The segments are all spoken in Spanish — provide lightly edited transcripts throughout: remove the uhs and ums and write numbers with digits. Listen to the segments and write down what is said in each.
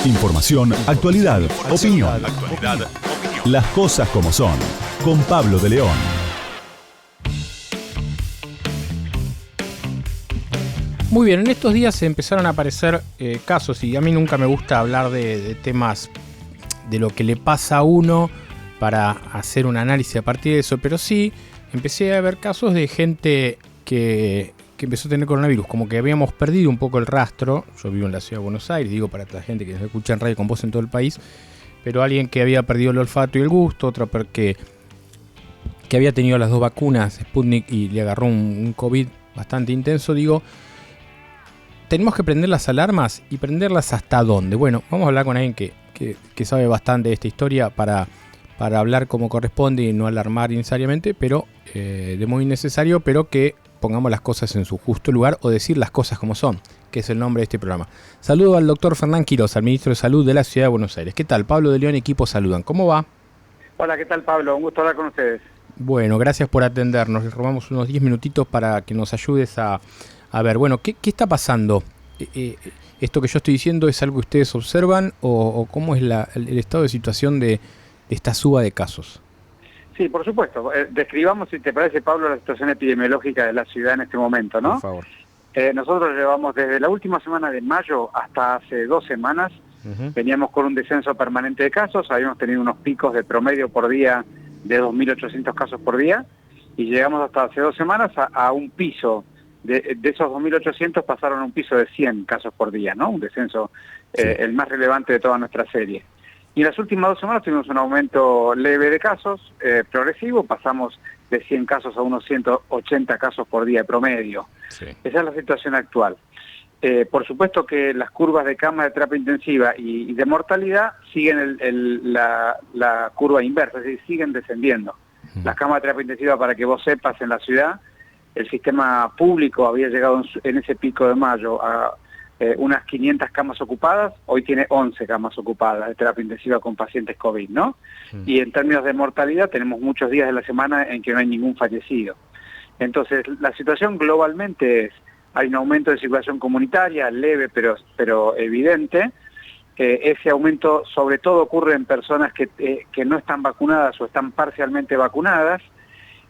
Información, actualidad, opinión. Las cosas como son. Con Pablo de León. Muy bien, en estos días se empezaron a aparecer casos, y a mí nunca me gusta hablar de temas de lo que le pasa a uno para hacer un análisis a partir de eso, pero sí empecé a ver casos de gente que empezó a tener coronavirus, como que habíamos perdido un poco el rastro. Yo vivo en la ciudad de Buenos Aires, digo para la gente que nos escucha en Radio con Voz en todo el país, pero alguien que había perdido el olfato y el gusto, otro que había tenido las dos vacunas, Sputnik, y le agarró un COVID bastante intenso. Digo, tenemos que prender las alarmas, y prenderlas hasta dónde. Bueno, vamos a hablar con alguien que sabe bastante de esta historia para hablar como corresponde y no alarmar innecesariamente, pero de muy necesario, pero que pongamos las cosas en su justo lugar, o decir las cosas como son, que es el nombre de este programa. Saludo al doctor Fernán Quiroz, al ministro de Salud de la Ciudad de Buenos Aires. ¿Qué tal? Pablo de León, equipo saludan. ¿Cómo va? Hola, ¿qué tal, Pablo? Un gusto hablar con ustedes. Bueno, gracias por atendernos. Les robamos unos 10 minutitos para que nos ayudes a ver, bueno, ¿qué está pasando? ¿Esto que yo estoy diciendo es algo que ustedes observan o cómo es el estado de situación de esta suba de casos? Sí, por supuesto. Describamos, si te parece, Pablo, la situación epidemiológica de la ciudad en este momento, ¿no? Por favor. Nosotros llevamos desde la última semana de mayo hasta hace 2 semanas, veníamos con un descenso permanente de casos, habíamos tenido unos picos de promedio por día de 2.800 casos por día, y llegamos hasta hace 2 semanas a un piso. De esos 2.800 pasaron a un piso de 100 casos por día, ¿no? Un descenso, sí, el más relevante de toda nuestra serie. Y en las últimas 2 semanas tuvimos un aumento leve de casos, progresivo, pasamos de 100 casos a unos 180 casos por día de promedio. Sí. Esa es la situación actual. Por supuesto que las curvas de cama de terapia intensiva y de mortalidad siguen la curva inversa, es decir, siguen descendiendo. Las camas de terapia intensiva, para que vos sepas, en la ciudad, el sistema público había llegado en ese pico de mayo a unas 500 camas ocupadas, hoy tiene 11 camas ocupadas de terapia intensiva con pacientes COVID, ¿no? Y en términos de mortalidad tenemos muchos días de la semana en que no hay ningún fallecido. Entonces, la situación globalmente es, hay un aumento de circulación comunitaria, leve pero evidente. Ese aumento sobre todo ocurre en personas que no están vacunadas o están parcialmente vacunadas,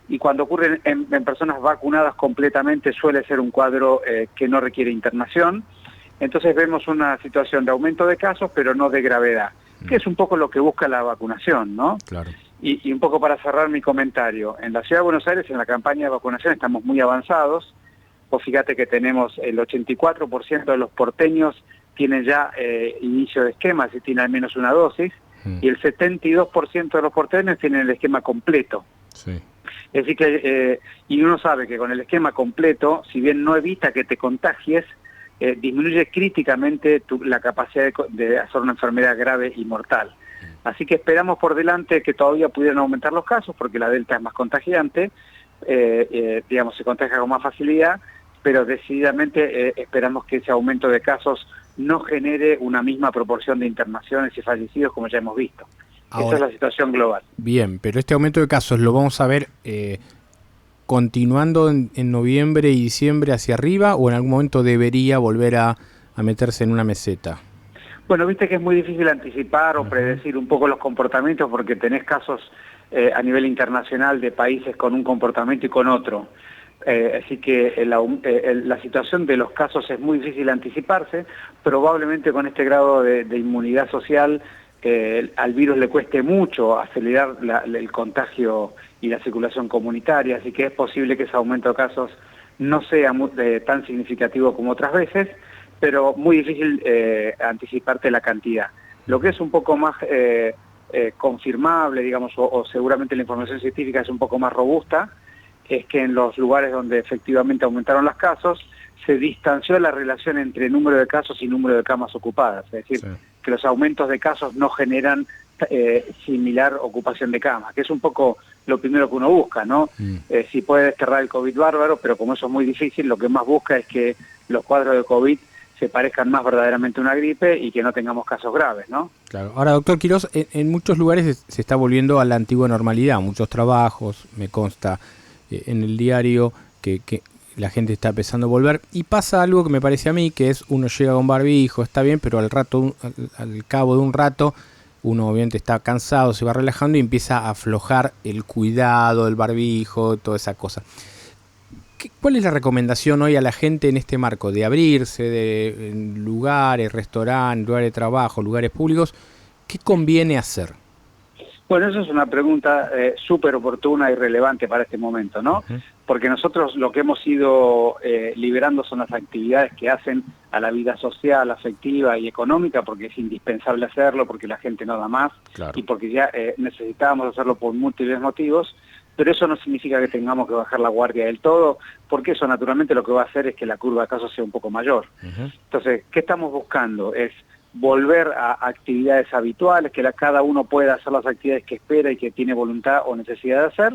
y cuando ocurre en personas vacunadas completamente suele ser un cuadro que no requiere internación. Entonces vemos una situación de aumento de casos, pero no de gravedad, que es un poco lo que busca la vacunación, ¿no? Claro. Y un poco para cerrar mi comentario, en la Ciudad de Buenos Aires, en la campaña de vacunación, estamos muy avanzados. Vos fíjate que tenemos el 84% de los porteños tienen ya inicio de esquema, si tienen al menos una dosis, y el 72% de los porteños tienen el esquema completo. Sí. Es decir que, y uno sabe que con el esquema completo, si bien no evita que te contagies, disminuye críticamente la capacidad de hacer una enfermedad grave y mortal. Así que esperamos por delante que todavía pudieran aumentar los casos, porque la Delta es más contagiante, digamos, se contagia con más facilidad, pero decididamente esperamos que ese aumento de casos no genere una misma proporción de internaciones y fallecidos como ya hemos visto. Ahora, esa es la situación global. Bien, pero este aumento de casos lo vamos a ver continuando en noviembre y diciembre hacia arriba, o en algún momento debería volver a meterse en una meseta. Bueno, viste que es muy difícil anticipar o predecir un poco los comportamientos, porque tenés casos a nivel internacional de países con un comportamiento y con otro. Así que la situación de los casos es muy difícil anticiparse. Probablemente con este grado de inmunidad social al virus le cueste mucho acelerar el contagio y la circulación comunitaria, así que es posible que ese aumento de casos no sea tan significativo como otras veces, pero muy difícil anticiparte la cantidad. Lo que es un poco más confirmable, digamos, o seguramente la información científica es un poco más robusta, es que en los lugares donde efectivamente aumentaron los casos, se distanció la relación entre número de casos y número de camas ocupadas, es decir, sí, que los aumentos de casos no generan similar ocupación de camas, que es un poco lo primero que uno busca, ¿no? Si puede desterrar el COVID bárbaro, pero como eso es muy difícil, lo que más busca es que los cuadros de COVID se parezcan más verdaderamente a una gripe y que no tengamos casos graves, ¿no? Claro. Ahora, doctor Quiroz, en muchos lugares se está volviendo a la antigua normalidad, muchos trabajos, me consta en el diario que la gente está empezando a volver. Y pasa algo que me parece a mí, que es uno llega con barbijo, está bien, pero al cabo de un rato, uno obviamente está cansado, se va relajando y empieza a aflojar el cuidado del barbijo, toda esa cosa. ¿Cuál es la recomendación hoy a la gente en este marco de abrirse en lugares, restaurantes, lugares de trabajo, lugares públicos? ¿Qué conviene hacer? Bueno, eso es una pregunta súper oportuna y relevante para este momento, ¿no? Uh-huh. Porque nosotros lo que hemos ido liberando son las actividades que hacen a la vida social, afectiva y económica, porque es indispensable hacerlo, porque la gente no da más, claro, y porque ya necesitábamos hacerlo por múltiples motivos, pero eso no significa que tengamos que bajar la guardia del todo, porque eso naturalmente lo que va a hacer es que la curva de casos sea un poco mayor. Uh-huh. Entonces, ¿qué estamos buscando? Es volver a actividades habituales, que cada uno pueda hacer las actividades que espera y que tiene voluntad o necesidad de hacer,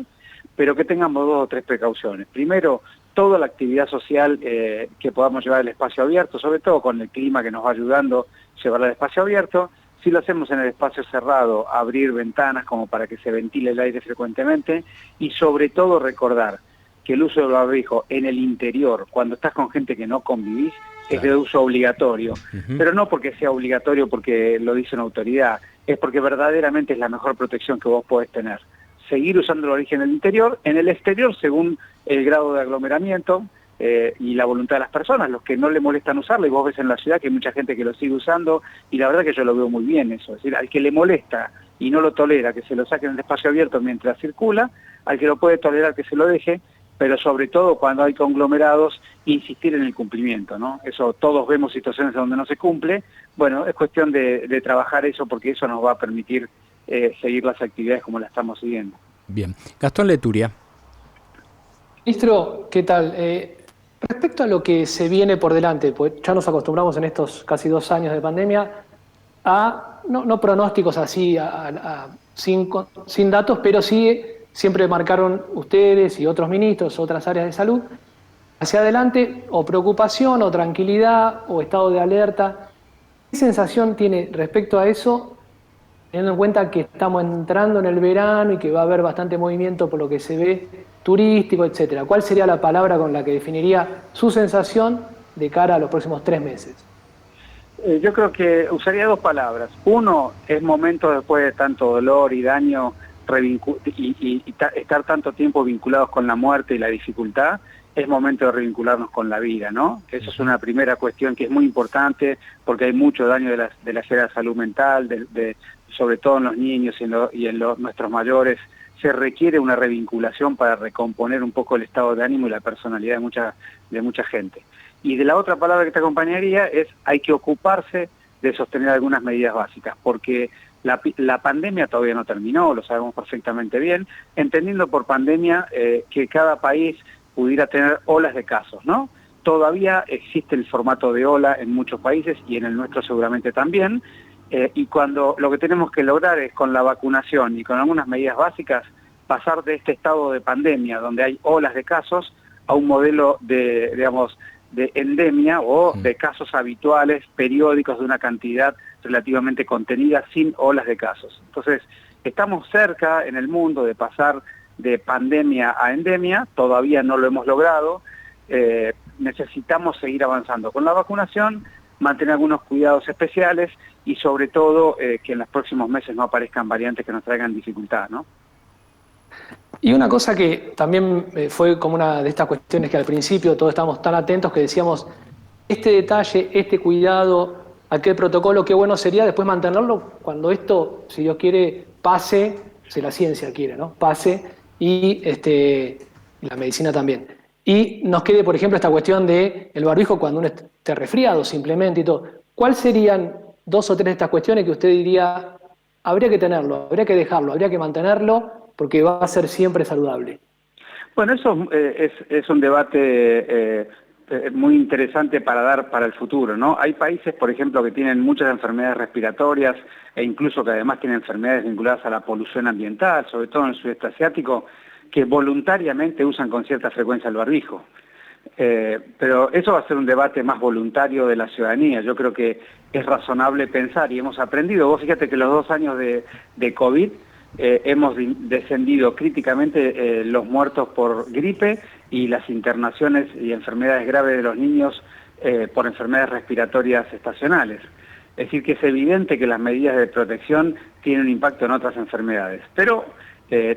pero que tengamos 2 o 3 precauciones. Primero, toda la actividad social que podamos llevar al espacio abierto, sobre todo con el clima que nos va ayudando a llevarla al espacio abierto. Si lo hacemos en el espacio cerrado, abrir ventanas como para que se ventile el aire frecuentemente, y sobre todo recordar que el uso del barbijo en el interior, cuando estás con gente que no convivís, es de uso obligatorio, pero no porque sea obligatorio porque lo dice una autoridad, es porque verdaderamente es la mejor protección que vos podés tener. Seguir usando el origen en el interior, en el exterior según el grado de aglomeramiento y la voluntad de las personas, los que no le molestan usarlo, y vos ves en la ciudad que hay mucha gente que lo sigue usando, y la verdad que yo lo veo muy bien eso, es decir, al que le molesta y no lo tolera que se lo saque en el espacio abierto mientras circula, al que lo puede tolerar que se lo deje, pero sobre todo cuando hay conglomerados, insistir en el cumplimiento, ¿no? Eso, todos vemos situaciones donde no se cumple. Bueno, es cuestión de trabajar eso, porque eso nos va a permitir seguir las actividades como las estamos siguiendo. Bien. Gastón Leturia. Ministro, ¿qué tal? Respecto a lo que se viene por delante, pues ya nos acostumbramos en estos casi 2 años de pandemia a, no pronósticos así, sin datos, pero sí siempre marcaron ustedes y otros ministros, otras áreas de salud, hacia adelante, o preocupación, o tranquilidad, o estado de alerta. ¿Qué sensación tiene respecto a eso, teniendo en cuenta que estamos entrando en el verano y que va a haber bastante movimiento por lo que se ve turístico, etcétera? ¿Cuál sería la palabra con la que definiría su sensación de cara a los próximos 3 meses? Yo creo que usaría 2 palabras. Uno, es momento, después de tanto dolor y daño, y estar tanto tiempo vinculados con la muerte y la dificultad, es momento de revincularnos con la vida, ¿no? Eso es una primera cuestión que es muy importante, porque hay mucho daño de la esfera de salud mental, sobre todo en los niños y en nuestros mayores. Se requiere una revinculación para recomponer un poco el estado de ánimo y la personalidad de mucha gente. Y de la otra palabra que te acompañaría es, hay que ocuparse de sostener algunas medidas básicas, porque la pandemia todavía no terminó, lo sabemos perfectamente bien, entendiendo por pandemia que cada país pudiera tener olas de casos, ¿no? Todavía existe el formato de ola en muchos países y en el nuestro seguramente también, y cuando lo que tenemos que lograr es con la vacunación y con algunas medidas básicas, pasar de este estado de pandemia donde hay olas de casos a un modelo de endemia o de casos habituales, periódicos, de una cantidad relativamente contenida, sin olas de casos. Entonces, estamos cerca en el mundo de pasar de pandemia a endemia, todavía no lo hemos logrado, necesitamos seguir avanzando con la vacunación, mantener algunos cuidados especiales y sobre todo que en los próximos meses no aparezcan variantes que nos traigan dificultad, ¿no? Y una cosa que también fue como una de estas cuestiones que al principio todos estábamos tan atentos que decíamos, este detalle, este cuidado, aquel protocolo, qué bueno sería después mantenerlo cuando esto, si Dios quiere, pase, si la ciencia quiere, ¿no? Pase, y la medicina también. Y nos quede, por ejemplo, esta cuestión de el barbijo cuando uno esté resfriado simplemente y todo. ¿Cuáles serían 2 o 3 de estas cuestiones que usted diría, habría que tenerlo, habría que dejarlo, habría que mantenerlo, porque va a ser siempre saludable? Bueno, eso es un debate muy interesante para dar para el futuro, ¿no? Hay países, por ejemplo, que tienen muchas enfermedades respiratorias e incluso que además tienen enfermedades vinculadas a la polución ambiental, sobre todo en el sudeste asiático, que voluntariamente usan con cierta frecuencia el barbijo. Pero eso va a ser un debate más voluntario de la ciudadanía. Yo creo que es razonable pensar y hemos aprendido. Vos fíjate que los 2 años de COVID hemos descendido críticamente los muertos por gripe y las internaciones y enfermedades graves de los niños por enfermedades respiratorias estacionales. Es decir, que es evidente que las medidas de protección tienen un impacto en otras enfermedades. Pero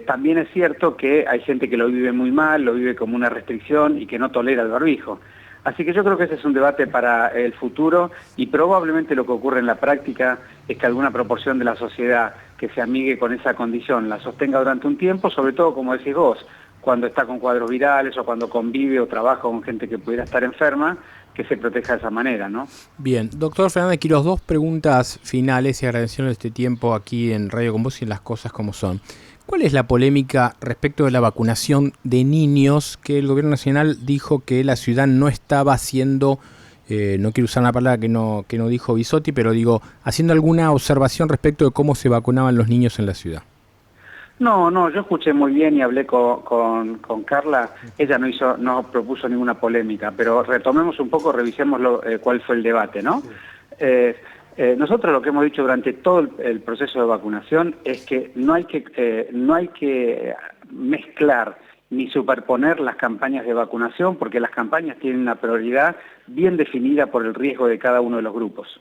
también es cierto que hay gente que lo vive muy mal, lo vive como una restricción y que no tolera el barbijo. Así que yo creo que ese es un debate para el futuro y probablemente lo que ocurre en la práctica es que alguna proporción de la sociedad que se amigue con esa condición la sostenga durante un tiempo, sobre todo, como decís vos, cuando está con cuadros virales o cuando convive o trabaja con gente que pudiera estar enferma, que se proteja de esa manera, ¿no? Bien, doctor Fernández Quirós, dos preguntas finales y agradeciendo este tiempo aquí en Radio Con Vos y en Las Cosas Como Son. ¿Cuál es la polémica respecto de la vacunación de niños que el gobierno nacional dijo que la ciudad no estaba haciendo, no quiero usar una palabra que no dijo Bisotti, pero digo, haciendo alguna observación respecto de cómo se vacunaban los niños en la ciudad? No, yo escuché muy bien y hablé con Carla. Ella no propuso ninguna polémica, pero retomemos un poco, revisemos cuál fue el debate, ¿no? Sí. Nosotros lo que hemos dicho durante todo el proceso de vacunación es que no hay que mezclar ni superponer las campañas de vacunación, porque las campañas tienen una prioridad bien definida por el riesgo de cada uno de los grupos.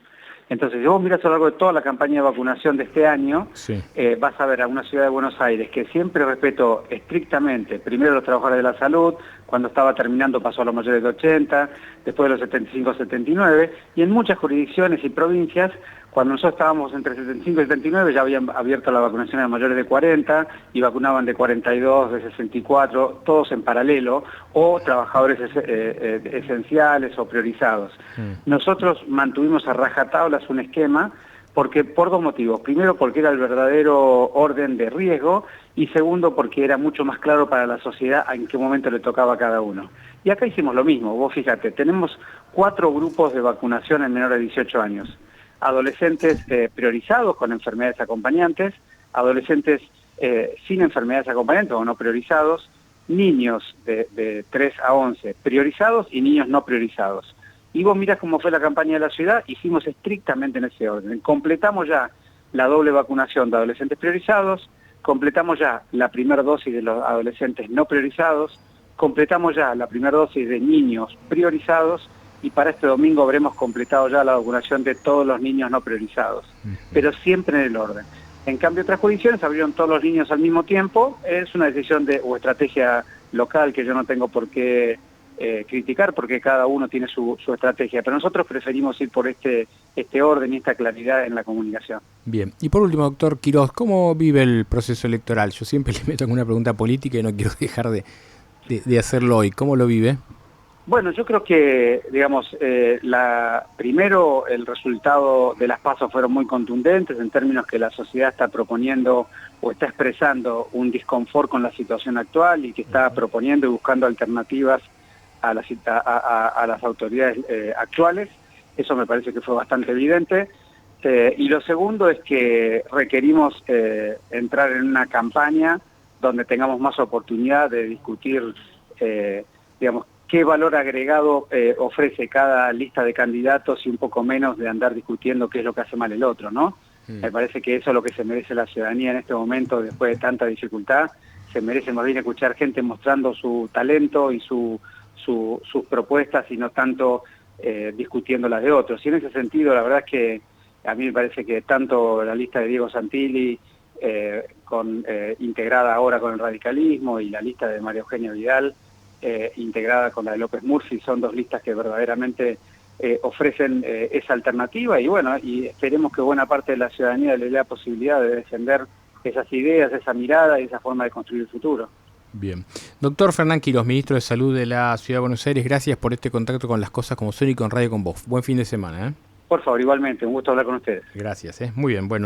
Entonces, si vos mirás a lo largo de toda la campaña de vacunación de este año, sí, vas a ver a una ciudad de Buenos Aires que siempre respetó estrictamente, primero a los trabajadores de la salud, cuando estaba terminando pasó a los mayores de 80, después de los 75-79, y en muchas jurisdicciones y provincias, cuando nosotros estábamos entre 75 y 79, ya habían abierto la vacunación a mayores de 40 y vacunaban de 42, de 64, todos en paralelo, o trabajadores esenciales o priorizados. Nosotros mantuvimos a rajatablas un esquema por dos motivos. Primero, porque era el verdadero orden de riesgo, y segundo, porque era mucho más claro para la sociedad en qué momento le tocaba a cada uno. Y acá hicimos lo mismo. Vos fíjate, tenemos 4 grupos de vacunación en menores de 18 años. Adolescentes priorizados con enfermedades acompañantes, adolescentes sin enfermedades acompañantes o no priorizados, niños de 3 a 11 priorizados y niños no priorizados. Y vos mirás cómo fue la campaña de la ciudad, hicimos estrictamente en ese orden. Completamos ya la doble vacunación de adolescentes priorizados, completamos ya la primera dosis de los adolescentes no priorizados, completamos ya la primera dosis de niños priorizados, y para este domingo habremos completado ya la vacunación de todos los niños no priorizados, pero siempre en el orden. En cambio, otras jurisdicciones abrieron todos los niños al mismo tiempo. Es una decisión o estrategia local que yo no tengo por qué criticar, porque cada uno tiene su estrategia, pero nosotros preferimos ir por este orden y esta claridad en la comunicación. Bien, y por último, doctor Quirós, ¿cómo vive el proceso electoral? Yo siempre le meto alguna pregunta política y no quiero dejar de hacerlo hoy. ¿Cómo lo vive? Bueno, yo creo que, digamos, primero el resultado de las PASO fueron muy contundentes en términos que la sociedad está proponiendo o está expresando un disconfort con la situación actual y que está proponiendo y buscando alternativas a las autoridades actuales. Eso me parece que fue bastante evidente. Y lo segundo es que requerimos entrar en una campaña donde tengamos más oportunidad de discutir, digamos, qué valor agregado ofrece cada lista de candidatos y un poco menos de andar discutiendo qué es lo que hace mal el otro, ¿no? Me parece que eso es lo que se merece la ciudadanía en este momento, después de tanta dificultad. Se merece más bien escuchar gente mostrando su talento y sus propuestas y no tanto discutiendo las de otros. Y en ese sentido, la verdad es que a mí me parece que tanto la lista de Diego Santilli, integrada ahora con el radicalismo, y la lista de María Eugenia Vidal, integrada con la de López Murphy, son dos listas que verdaderamente ofrecen esa alternativa, y bueno, y esperemos que buena parte de la ciudadanía le dé la posibilidad de defender esas ideas, esa mirada y esa forma de construir el futuro. Bien. Doctor Fernández Quirós, ministro de Salud de la Ciudad de Buenos Aires, gracias por este contacto con Las Cosas Como Son y con Radio Con Vos. Buen fin de semana. Por favor, igualmente, un gusto hablar con ustedes. Gracias. Muy bien, bueno.